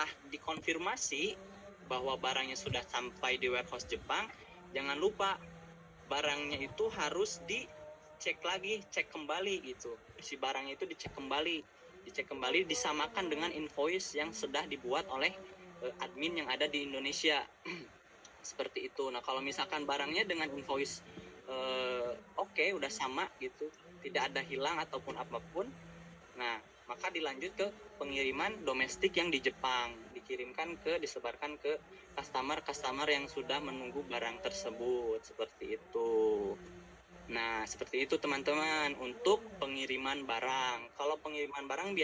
setelah dikonfirmasi bahwa barangnya sudah sampai di warehouse Jepang, jangan lupa barangnya itu harus dicek lagi, cek kembali gitu. Si barangnya itu dicek kembali, disamakan dengan invoice yang sudah dibuat oleh admin yang ada di Indonesia. Seperti itu. Nah, kalau misalkan barangnya dengan invoice oke, udah sama gitu, tidak ada hilang ataupun apapun, nah maka dilanjut ke pengiriman domestik yang di Jepang, disebarkan ke customer yang sudah menunggu barang tersebut. Seperti itu. Nah, seperti itu teman-teman untuk pengiriman barang. Kalau pengiriman barang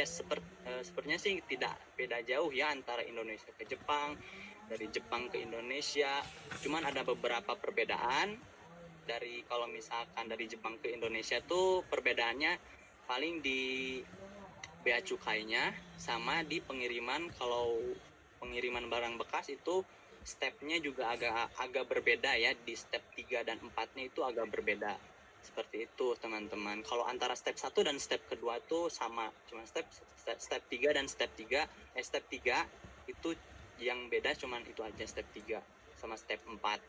sepertinya sih tidak beda jauh ya antara Indonesia ke Jepang, dari Jepang ke Indonesia. Cuman ada beberapa perbedaan. Kalau misalkan dari Jepang ke Indonesia tuh perbedaannya paling di bea cukainya, sama di pengiriman. Kalau pengiriman barang bekas itu stepnya juga agak berbeda ya, di step 3 dan 4-nya itu agak berbeda. Seperti itu teman-teman. Kalau antara step 1 dan step kedua tuh sama, cuma step 3 dan step 3 itu yang beda cuman itu aja, step 3 sama step 4.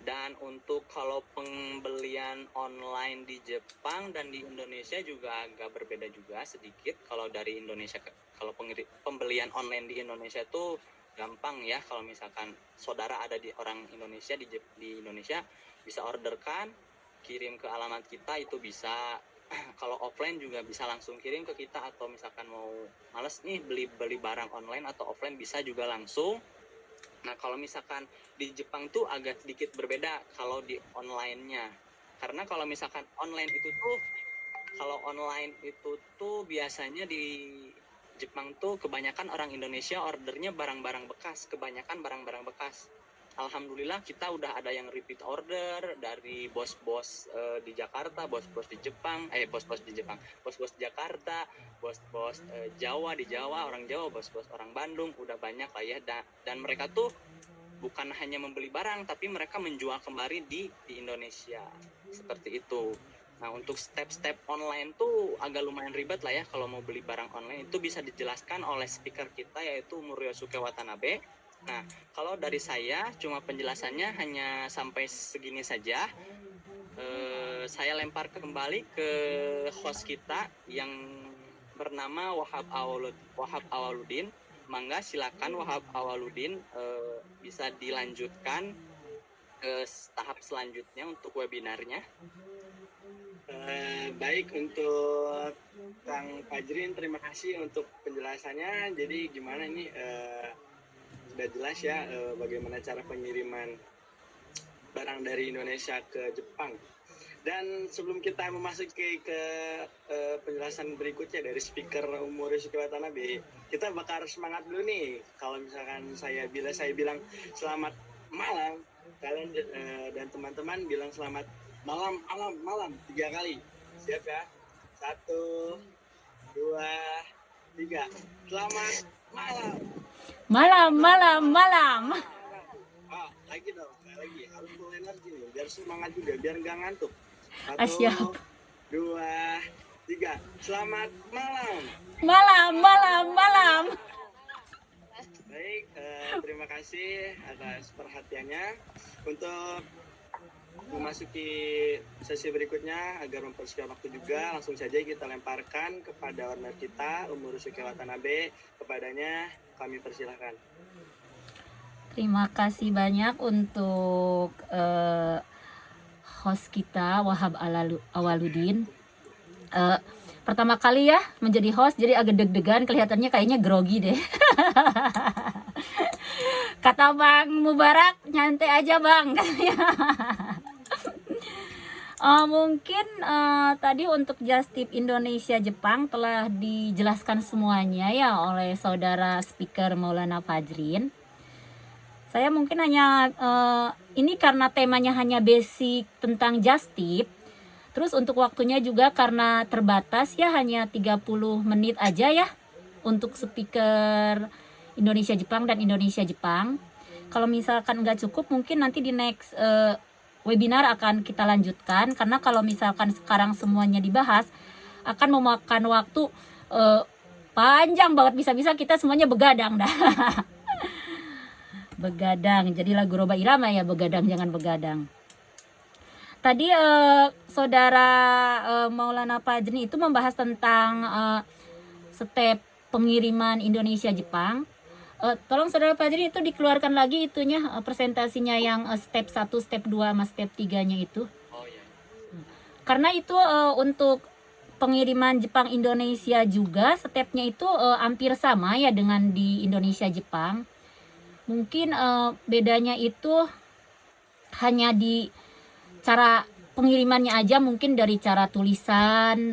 Dan untuk kalau pembelian online di Jepang dan di Indonesia juga agak berbeda juga sedikit. Kalau dari Indonesia, kalau pembelian online di Indonesia tuh gampang ya. Kalau misalkan saudara ada di orang Indonesia di Indonesia, bisa orderkan, kirim ke alamat kita, itu bisa. Kalau offline juga bisa langsung kirim ke kita, atau misalkan mau males nih beli barang online atau offline, bisa juga langsung. Nah, kalau misalkan di Jepang tuh agak sedikit berbeda kalau di online-nya. Karena kalau misalkan online itu tuh biasanya di Jepang tuh kebanyakan orang Indonesia ordernya barang-barang bekas, kebanyakan barang-barang bekas. Alhamdulillah kita udah ada yang repeat order dari bos-bos di Jakarta, bos-bos di Jakarta, bos-bos Jawa di Jawa, orang Jawa, bos-bos orang Bandung, udah banyak lah ya. Dan mereka tuh bukan hanya membeli barang, tapi mereka menjual kembali di Indonesia. Seperti itu. Nah, untuk step-step online tuh agak lumayan ribet lah ya. Kalau mau beli barang online itu bisa dijelaskan oleh speaker kita, yaitu Muryosuke Watanabe. Nah, kalau dari saya cuma penjelasannya hanya sampai segini saja. Saya lempar kembali ke host kita yang bernama Wahab Awaludin. Mangga silakan Wahab Awaludin, bisa dilanjutkan ke tahap selanjutnya untuk webinarnya. Baik, untuk Kang Fajrin, terima kasih untuk penjelasannya. Jadi gimana ini sudah jelas ya bagaimana cara pengiriman barang dari Indonesia ke Jepang. Dan sebelum kita memasuki ke penjelasan berikutnya dari speaker Muryosuke Watanabe, kita bakal semangat dulu nih. Kalau misalkan saya bilang selamat malam, kalian dan teman-teman bilang selamat malam 3 kali. Siap ya? 1, 2, 3. Selamat malam. Lagi dong, lagi harus full energi nih, biar semangat juga, biar nggak ngantuk. 1, Siap. 2, 3. Selamat malam. Baik, terima kasih atas perhatiannya. Untuk memasuki sesi berikutnya, agar mempersiapkan waktu juga, langsung saja kita lemparkan kepada owner kita, Muryosuke Watanabe. Kepadanya kami persilahkan. Terima kasih banyak untuk host kita Wahab Awaludin. Pertama kali ya menjadi host, jadi agak deg-degan, kelihatannya kayaknya grogi deh. Kata Bang Mubarak, nyantai aja Bang. Mungkin tadi untuk Just Tip Indonesia Jepang telah dijelaskan semuanya ya oleh saudara speaker Maulana Fajrin. Saya mungkin hanya ini karena temanya hanya basic tentang Just Tip. Terus untuk waktunya juga karena terbatas ya, hanya 30 menit aja ya untuk speaker Indonesia Jepang dan Indonesia Jepang. Kalau misalkan nggak cukup, mungkin nanti di next webinar akan kita lanjutkan, karena kalau misalkan sekarang semuanya dibahas akan memakan waktu panjang banget, bisa-bisa kita semuanya begadang dah. Begadang, jadi lagu Roba Irama ya, begadang jangan begadang. Tadi saudara Maulana Fajrin itu membahas tentang step pengiriman Indonesia Jepang. Tolong saudara Fajrin itu dikeluarkan lagi itunya, presentasinya yang step 1, step 2 sama step 3-nya itu. Oh ya. Karena itu untuk pengiriman Jepang Indonesia juga stepnya itu hampir sama ya dengan di Indonesia Jepang. Mungkin bedanya itu hanya di cara pengirimannya aja, mungkin dari cara tulisan,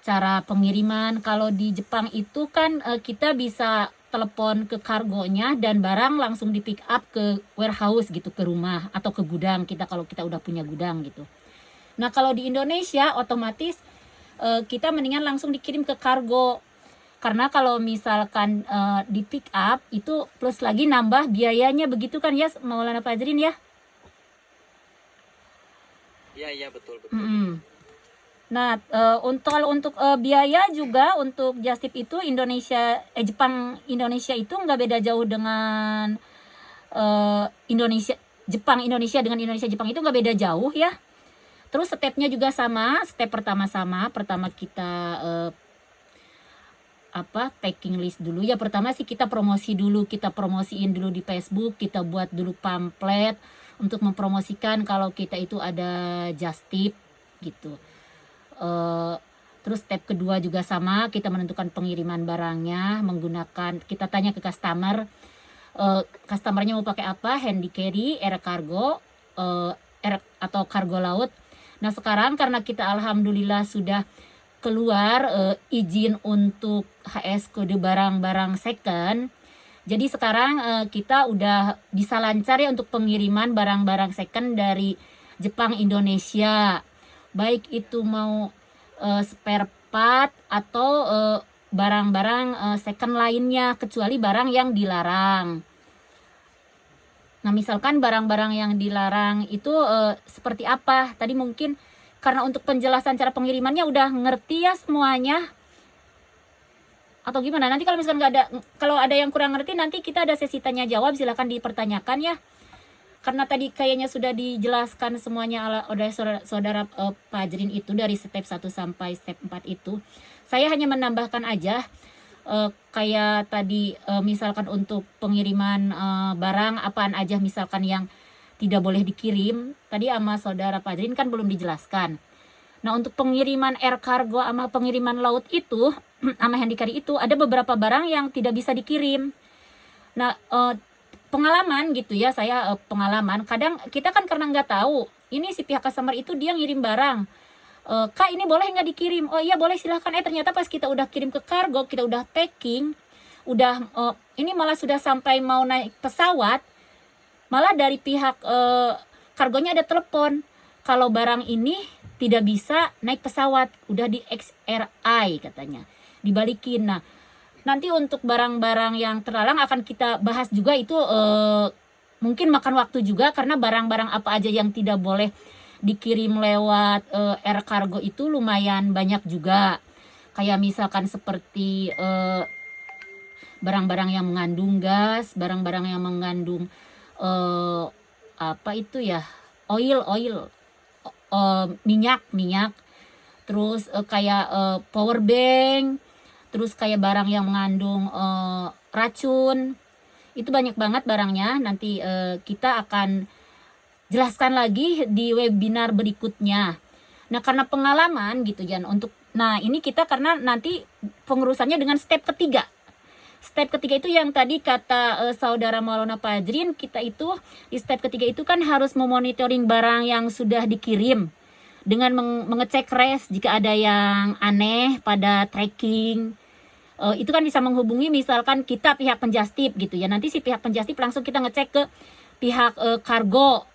cara pengiriman. Kalau di Jepang itu kan kita bisa telepon ke kargonya dan barang langsung di pick up ke warehouse gitu, ke rumah atau ke gudang kita kalau kita udah punya gudang gitu. Nah kalau di Indonesia otomatis kita mendingan langsung dikirim ke kargo, karena kalau misalkan di pick up itu plus lagi nambah biayanya, begitu kan ya Maulana Fajrin ya? Iya betul betul. Nah untuk biaya juga untuk just tip itu Jepang Indonesia itu nggak beda jauh dengan Jepang Indonesia dengan Indonesia Jepang itu nggak beda jauh ya. Terus stepnya juga sama, step pertama sama, pertama kita packing list dulu ya. Pertama sih kita promosiin dulu di Facebook, kita buat dulu pamflet untuk mempromosikan kalau kita itu ada just tip gitu. Terus step kedua juga sama, kita menentukan pengiriman barangnya menggunakan, kita tanya ke customernya mau pakai apa, handy carry, air cargo, atau kargo laut. Nah sekarang karena kita alhamdulillah sudah keluar izin untuk HS kode barang-barang second, jadi sekarang kita udah bisa lancar ya untuk pengiriman barang-barang second dari Jepang Indonesia, baik itu mau spare part atau barang-barang second lainnya, kecuali barang yang dilarang. Nah misalkan barang-barang yang dilarang itu seperti apa? Tadi mungkin karena untuk penjelasan cara pengirimannya udah ngerti ya semuanya, atau gimana? Nanti kalau misalkan kalau ada yang kurang ngerti, nanti kita ada sesi tanya jawab, silakan dipertanyakan ya. Karena tadi kayaknya sudah dijelaskan semuanya oleh saudara Fajrin itu dari step 1 sampai step 4 itu. Saya hanya menambahkan aja kayak tadi misalkan untuk pengiriman barang apaan aja misalkan yang tidak boleh dikirim. Tadi sama saudara Fajrin kan belum dijelaskan. Nah untuk pengiriman air cargo sama pengiriman laut itu sama handy carry itu ada beberapa barang yang tidak bisa dikirim. Nah pengalaman gitu ya, saya pengalaman kadang kita kan karena nggak tahu ini si pihak customer itu dia ngirim barang, Kak ini boleh nggak dikirim? Oh iya boleh silahkan. Ternyata pas kita udah kirim ke kargo, kita udah packing, udah ini malah sudah sampai mau naik pesawat, malah dari pihak kargonya ada telepon kalau barang ini tidak bisa naik pesawat, udah di XRI katanya, dibalikin. Nah nanti untuk barang-barang yang terlarang akan kita bahas juga itu, mungkin makan waktu juga karena barang-barang apa aja yang tidak boleh dikirim lewat air cargo itu lumayan banyak juga. Kayak misalkan seperti barang-barang yang mengandung gas, barang-barang yang mengandung oil, minyak, terus kayak power bank, terus kayak barang yang mengandung racun. Itu banyak banget barangnya. Nanti kita akan jelaskan lagi di webinar berikutnya. Nah karena pengalaman gitu Jan, ini kita karena nanti pengurusannya dengan step ketiga. Step ketiga itu yang tadi kata saudara Maulana Fajrin, kita itu di step ketiga itu kan harus memonitoring barang yang sudah dikirim dengan mengecek res jika ada yang aneh pada tracking. Itu kan bisa menghubungi misalkan kita pihak penjastip gitu ya. Nanti si pihak penjastip langsung kita ngecek ke pihak kargo,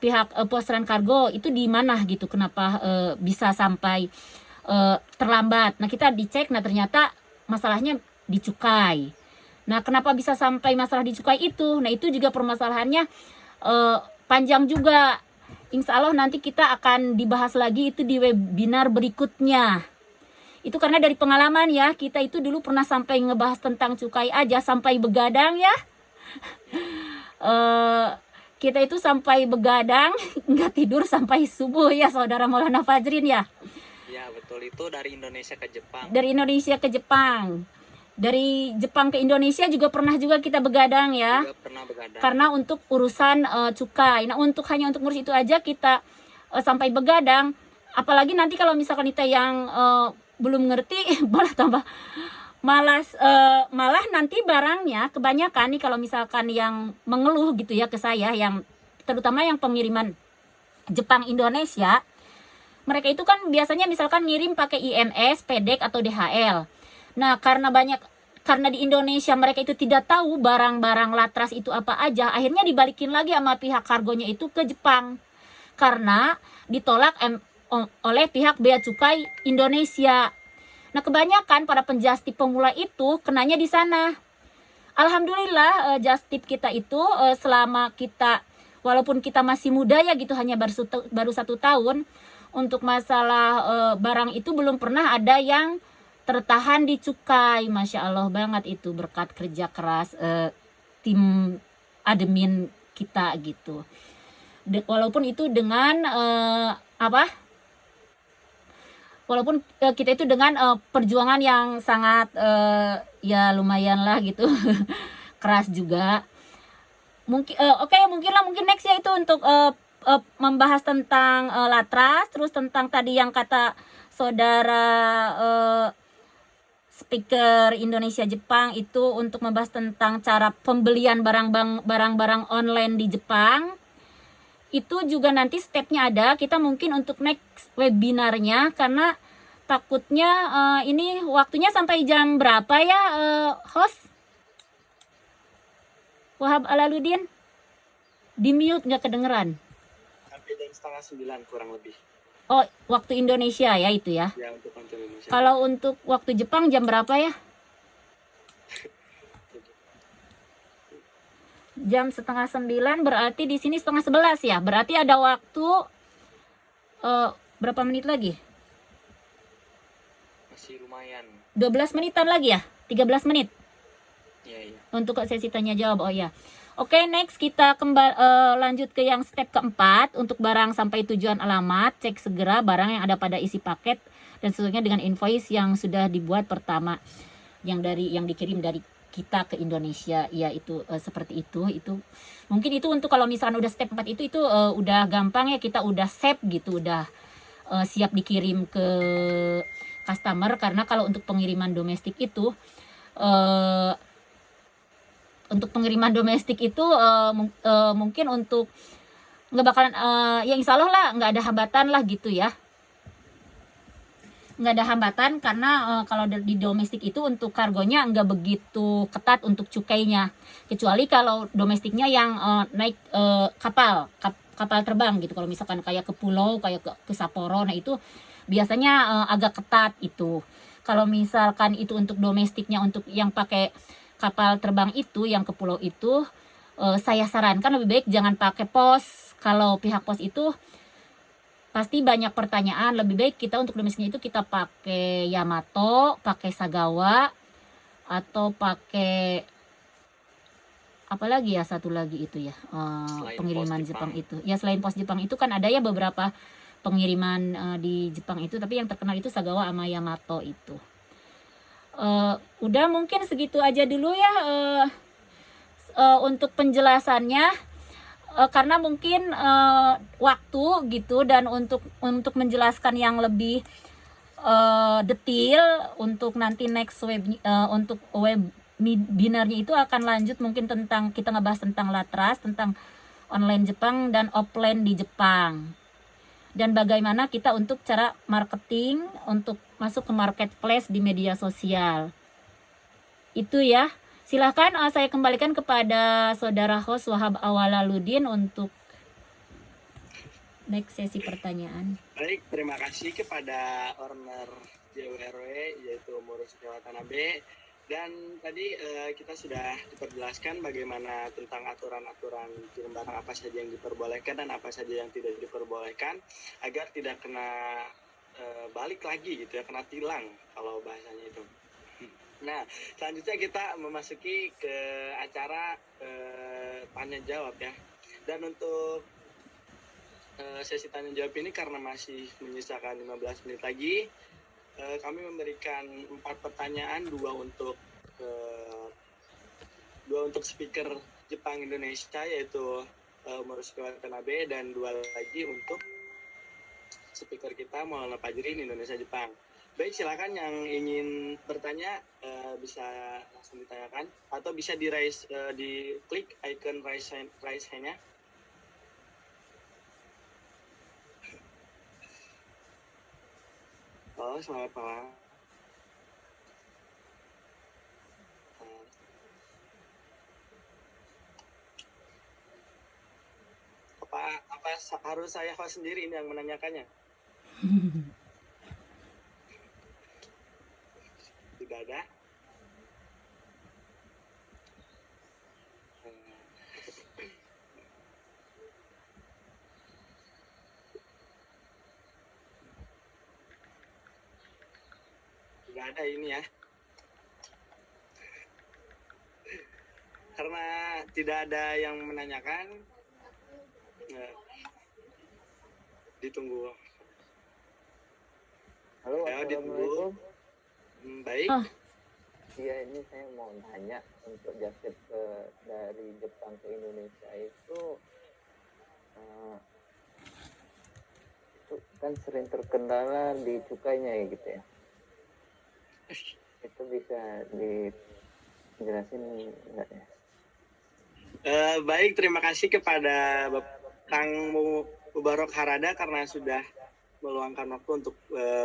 pihak posteran kargo itu di mana gitu, kenapa bisa sampai terlambat. Nah kita dicek, nah ternyata masalahnya di cukai. Nah kenapa bisa sampai masalah di cukai itu? Nah itu juga permasalahannya panjang juga. Insya Allah nanti kita akan dibahas lagi itu di webinar berikutnya. Itu karena dari pengalaman ya, kita itu dulu pernah sampai ngebahas tentang cukai aja sampai begadang ya. Eh, kita itu sampai begadang nggak tidur sampai subuh ya saudara Maulana Fajrin ya. Ya betul, itu dari Indonesia ke Jepang. Dari Indonesia ke Jepang, dari Jepang ke Indonesia juga pernah juga kita begadang ya. Juga pernah begadang. Karena untuk urusan cukai. Nah hanya untuk ngurus itu aja kita sampai begadang. Apalagi nanti kalau misalkan kita yang belum ngerti malah tambah malas, malah nanti barangnya kebanyakan nih kalau misalkan yang mengeluh gitu ya ke saya, yang terutama yang pengiriman Jepang Indonesia, mereka itu kan biasanya misalkan ngirim pakai INS, PEDEK atau DHL. Nah karena di Indonesia mereka itu tidak tahu barang-barang latras itu apa aja, akhirnya dibalikin lagi sama pihak kargonya itu ke Jepang karena ditolak oleh pihak bea cukai Indonesia. Nah kebanyakan para penjastip pemula itu kenanya di sana. Alhamdulillah jastip kita itu selama kita, walaupun kita masih muda ya gitu, hanya baru 1 tahun, untuk masalah barang itu belum pernah ada yang tertahan di cukai. Masya Allah banget itu berkat kerja keras tim admin kita gitu. Walaupun itu dengan walaupun kita itu dengan perjuangan yang sangat ya lumayan lah gitu keras juga. Mungkin mungkin next ya itu untuk membahas tentang latras, terus tentang tadi yang kata saudara speaker Indonesia Jepang itu untuk membahas tentang cara pembelian barang-barang online di Jepang. Itu juga nanti stepnya ada, kita mungkin untuk next webinarnya, karena takutnya ini waktunya sampai jam berapa ya host Wahab Alaludin? Di mute nggak kedengeran. Sampai jam 8:30 kurang lebih. Oh, waktu Indonesia ya itu ya. Ya untuk waktu Indonesia. Kalau untuk waktu Jepang jam berapa ya? Jam 8:30, berarti di sini 10:30 ya. Berarti ada waktu berapa menit lagi? Masih lumayan. 12 menitan lagi ya? 13 menit Iya. untuk sesi tanya jawab. Oh ya. Oke, next kita lanjut ke yang step keempat. Untuk barang sampai tujuan alamat, cek segera barang yang ada pada isi paket dan sesuainya dengan invoice yang sudah dibuat pertama, yang dikirim dari kita ke Indonesia. Ya itu seperti itu mungkin itu untuk kalau misalkan udah step 4 itu udah gampang ya, kita udah save gitu, udah siap dikirim ke customer. Karena kalau untuk pengiriman domestik itu mungkin untuk nggak bakalan ya insya Allah lah nggak ada hambatan lah gitu ya, nggak ada hambatan. Karena kalau di domestik itu untuk kargonya nggak begitu ketat untuk cukainya, kecuali kalau domestiknya yang naik kapal terbang gitu. Kalau misalkan kayak ke pulau, kayak ke Sapporo, nah itu biasanya agak ketat itu. Kalau misalkan itu untuk domestiknya, untuk yang pakai kapal terbang itu, yang ke pulau itu, saya sarankan lebih baik jangan pakai pos. Kalau pihak pos itu pasti banyak pertanyaan, lebih baik kita untuk domestiknya itu kita pakai Yamato, pakai Sagawa, atau pakai apalagi ya satu lagi itu ya, pengiriman Jepang itu ya. Selain pos Jepang itu kan ada ya beberapa pengiriman di Jepang itu, tapi yang terkenal itu Sagawa sama Yamato itu. Udah mungkin segitu aja dulu ya untuk penjelasannya, karena mungkin waktu gitu, dan untuk menjelaskan yang lebih detail untuk nanti next untuk webinarnya itu akan lanjut mungkin tentang, kita ngebahas tentang latras, tentang online Jepang dan offline di Jepang, dan bagaimana kita untuk cara marketing untuk masuk ke marketplace di media sosial. Itu ya. Silahkan saya kembalikan kepada saudara host Wahab Awalaludin untuk next sesi pertanyaan. Baik, terima kasih kepada owner JWRW yaitu Morosuke Watanabe. Dan tadi kita sudah diperjelaskan bagaimana tentang aturan-aturan kirim barang, apa saja yang diperbolehkan dan apa saja yang tidak diperbolehkan, agar tidak kena balik lagi gitu ya, kena tilang kalau bahasanya itu. Nah, selanjutnya kita memasuki ke acara tanya jawab ya. Dan untuk sesi tanya jawab ini karena masih menyisakan 15 menit lagi, kami memberikan 4 pertanyaan, dua untuk speaker Jepang Indonesia yaitu Morosuke Watanabe, dan 2 lagi untuk speaker kita Maulana Fajrin Indonesia Jepang. Baik, silakan yang ingin bertanya bisa langsung ditanyakan atau bisa di klik icon raise hand-nya. Oh, selamat malam. Apa harus saya host sendiri ini yang menanyakannya? Tidak ada. Tidak ada ini ya. Karena tidak ada yang menanyakan, ditunggu. Halo, Ya, assalamualaikum. Baik. Oh. Iya, ini saya mau tanya untuk jangkit dari Jepang ke Indonesia itu kan sering terkendala di cukainya ya gitu ya. Itu bisa dijelasin nggak ya? Baik, terima kasih kepada Kang Mubarok Harada karena sudah meluangkan waktu untuk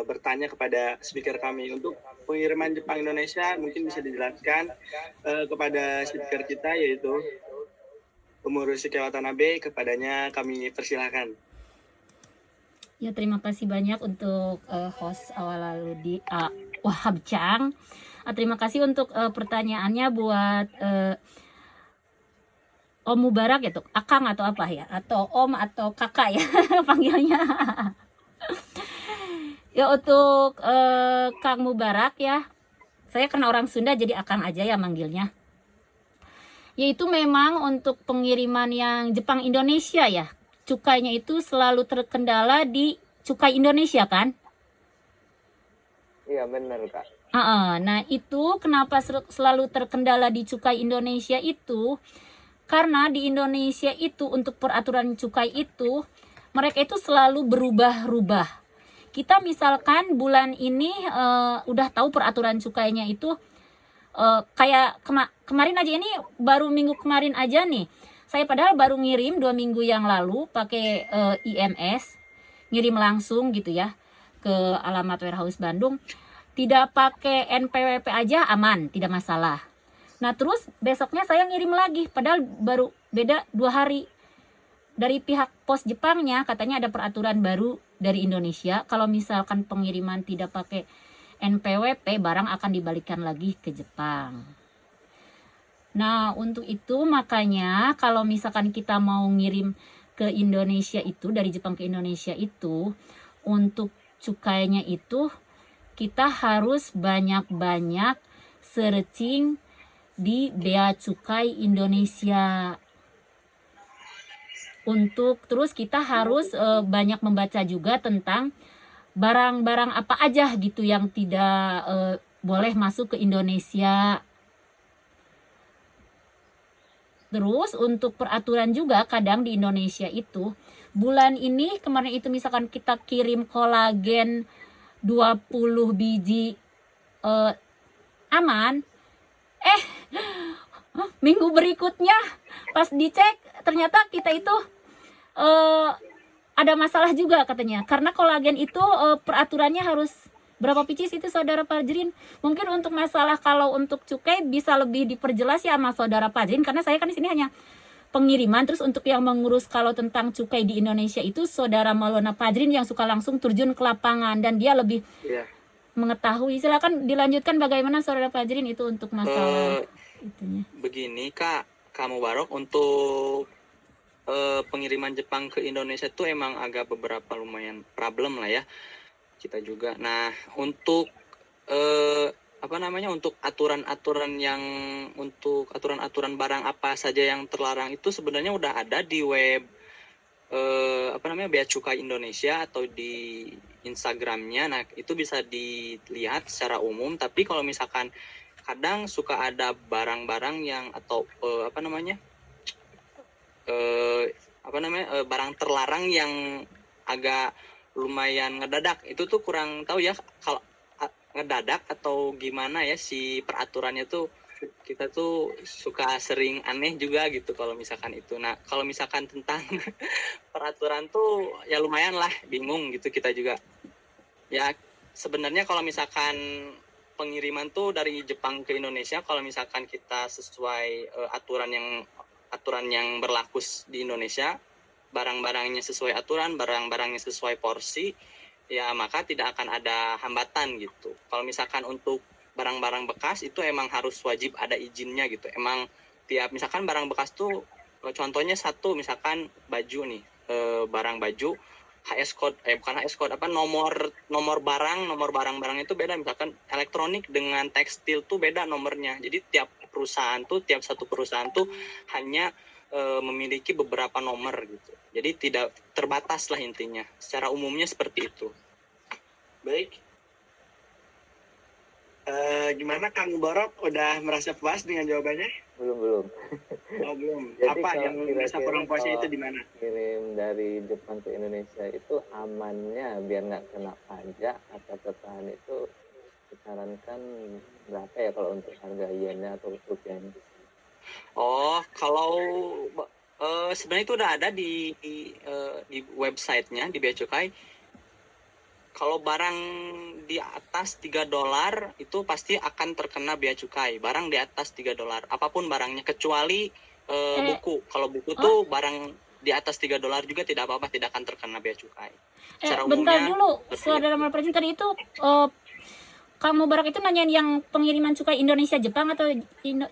bertanya kepada speaker kami. Untuk pengiriman Jepang Indonesia mungkin bisa dijelaskan kepada speaker kita yaitu Morosuke Watanabe, kepadanya kami persilahkan. Ya, terima kasih banyak untuk host Awaludi Wahab Chang. Terima kasih untuk pertanyaannya buat Om Mubarak ya, tuh Akang atau apa ya, atau Om atau Kakak ya panggilnya. Ya, untuk Kang Mubarak ya, saya karena orang Sunda jadi Akang aja ya manggilnya. Yaitu memang untuk pengiriman yang Jepang Indonesia ya, cukainya itu selalu terkendala di cukai Indonesia kan? Iya benar Kak. Nah itu kenapa selalu terkendala di cukai Indonesia itu, karena di Indonesia itu untuk peraturan cukai itu mereka itu selalu berubah-ubah. Kita misalkan bulan ini udah tahu peraturan cukainya itu kayak kemarin aja, ini baru minggu kemarin aja nih. Saya padahal baru ngirim 2 minggu yang lalu pakai IMS, ngirim langsung gitu ya ke alamat warehouse Bandung. Tidak pakai NPWP aja aman, tidak masalah. Nah terus besoknya saya ngirim lagi, padahal baru beda 2 hari. Dari pihak pos Jepangnya katanya ada peraturan baru dari Indonesia, kalau misalkan pengiriman tidak pakai NPWP, barang akan dibalikkan lagi ke Jepang. Nah untuk itu makanya kalau misalkan kita mau ngirim ke Indonesia itu, dari Jepang ke Indonesia itu, untuk cukainya itu kita harus banyak-banyak searching di Bea Cukai Indonesia. Terus kita harus banyak membaca juga tentang barang-barang apa aja gitu yang tidak boleh masuk ke Indonesia. Terus untuk peraturan juga kadang di Indonesia itu, bulan ini kemarin itu misalkan kita kirim kolagen 20 biji aman, minggu berikutnya pas dicek ternyata kita itu ada masalah juga katanya, karena kolagen itu peraturannya harus berapa pieces itu saudara Fajrin. Mungkin untuk masalah kalau untuk cukai bisa lebih diperjelas ya sama saudara Fajrin, karena saya kan di sini hanya pengiriman. Terus untuk yang mengurus kalau tentang cukai di Indonesia itu saudara Maulana Fajrin yang suka langsung terjun ke lapangan dan dia lebih mengetahui. Silakan dilanjutkan bagaimana saudara Fajrin itu untuk masalah itunya. Begini Kak Mubarok, untuk pengiriman Jepang ke Indonesia itu emang agak beberapa lumayan problem lah ya. kita juga. Nah, untuk untuk aturan-aturan barang apa saja yang terlarang itu sebenarnya udah ada di web Bea Cukai Indonesia atau di Instagramnya. Nah, itu bisa dilihat secara umum. Tapi kalau misalkan kadang suka ada barang-barang yang atau barang terlarang yang agak lumayan ngedadak, itu tuh kurang tahu ya kalau ngedadak atau gimana ya si peraturannya tuh. Kita tuh suka sering aneh juga gitu kalau misalkan itu. Nah, kalau misalkan tentang peraturan tuh ya lumayan lah bingung gitu kita juga. Ya sebenarnya kalau misalkan pengiriman tuh dari Jepang ke Indonesia, kalau misalkan kita sesuai aturan yang berlaku di Indonesia, barang-barangnya sesuai aturan, barang-barangnya sesuai porsi, ya maka tidak akan ada hambatan gitu. Kalau misalkan untuk barang-barang bekas itu emang harus wajib ada izinnya gitu. Emang tiap misalkan barang bekas tuh contohnya satu misalkan baju nih, barang baju HS code bukan HS code nomor barang itu beda. Misalkan elektronik dengan tekstil tuh beda nomornya. Jadi tiap satu perusahaan tuh hanya memiliki beberapa nomor gitu. Jadi tidak terbatas lah intinya. Secara umumnya seperti itu. Baik. Gimana Kang Borok, udah merasa puas dengan jawabannya? Belum. Oh belum. Jadi Apa kalau yang merasa kira-kira kurang puasnya kalau itu di mana? kirim dari Jepang ke Indonesia itu amannya biar nggak kena pajak atau ketahan itu disarankan berapa ya kalau untuk harga yennya atau rupiahnya? Oh, kalau sebenarnya itu udah ada di websitenya di Bea Cukai. Kalau barang di atas $3 itu pasti akan terkena bea cukai. Barang di atas $3, apapun barangnya kecuali buku. Kalau buku tuh barang di atas $3 juga tidak apa-apa, tidak akan terkena bea cukai. Secara Bentar umumnya dulu, seperti saudara Malprajin, tadi itu kamu Barak itu nanyain yang pengiriman cukai Indonesia Jepang atau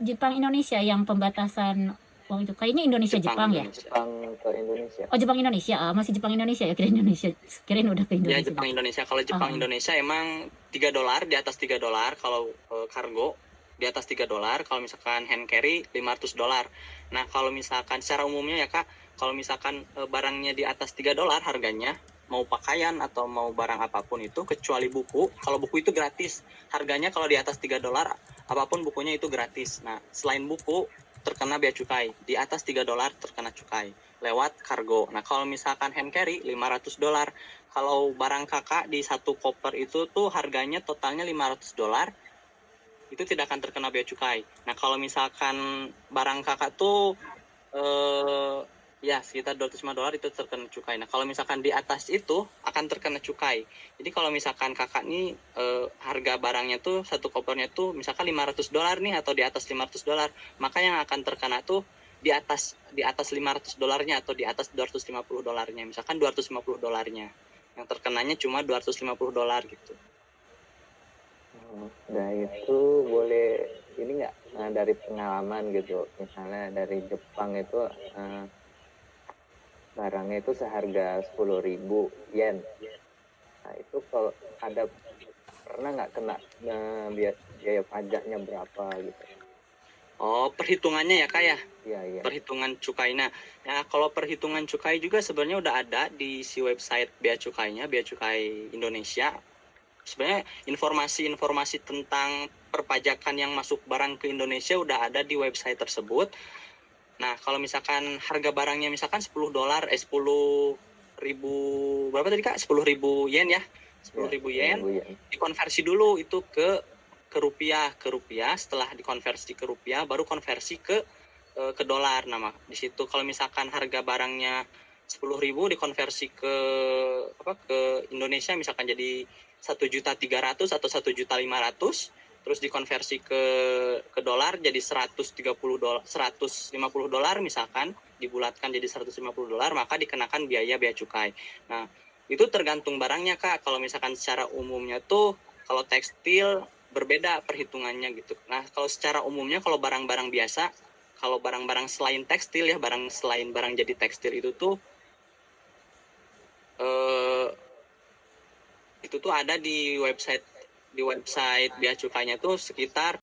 Jepang Indonesia yang pembatasan uang itu? Kayaknya Indonesia Jepang ya. Indonesia. Jepang ke Indonesia. Oh, Jepang Indonesia. Masih Jepang Indonesia ya, kirain Indonesia. Kirain udah ke Ya, Indonesia. Jepang Indonesia. Kalau Jepang Indonesia emang $3, di atas $3 kalau kargo, di atas $3. Kalau misalkan hand carry $500. Nah, kalau misalkan secara umumnya ya Kak, kalau misalkan barangnya di atas $3 harganya, mau pakaian atau mau barang apapun itu kecuali buku. Kalau buku itu gratis. Harganya kalau di atas $3, apapun bukunya itu gratis. Nah, selain buku terkena bea cukai. Di atas $3 terkena cukai lewat kargo. Nah, kalau misalkan hand carry $500. Kalau barang kakak di satu koper itu tuh harganya totalnya $500, itu tidak akan terkena bea cukai. Nah, kalau misalkan barang kakak tuh ya sekitar $205 itu terkena cukai. Nah, kalau misalkan di atas itu akan terkena cukai. Jadi kalau misalkan kakak nih harga barangnya tuh satu kopernya tuh misalkan $500 nih atau di atas $500, maka yang akan terkena tuh di atas $500-nya atau di atas $250-nya. Misalkan $250-nya. Yang terkenanya cuma $250 gitu. Nah itu boleh ini nggak dari pengalaman gitu, misalnya dari Jepang itu barangnya itu seharga 10.000 yen. Nah itu kalau ada pernah nggak kena biaya pajaknya berapa gitu? Oh, perhitungannya ya Kak ya? Iya. Perhitungan cukai. Nah, ya kalau perhitungan cukai juga sebenarnya udah ada di si website Bea Cukainya, Bea Cukai Indonesia. Sebenarnya informasi-informasi tentang perpajakan yang masuk barang ke Indonesia udah ada di website tersebut. Nah, kalau misalkan harga barangnya misalkan $10, 10.000 berapa tadi Kak? 10.000 yen ya. 10.000 yen. Dikonversi dulu itu ke rupiah. Setelah dikonversi ke rupiah baru konversi ke dolar. Nah, di situ kalau misalkan harga barangnya 10.000 dikonversi ke Indonesia misalkan jadi 1.300.000 atau 1.500.000, terus dikonversi ke dolar jadi $150 misalkan, dibulatkan jadi $150, maka dikenakan biaya bea cukai. Nah, itu tergantung barangnya Kak. Kalau misalkan secara umumnya tuh kalau tekstil berbeda perhitungannya gitu. Nah, kalau secara umumnya kalau barang-barang biasa, kalau barang-barang selain tekstil ya, selain barang jadi tekstil itu tuh itu tuh ada di website bea cukainya tuh sekitar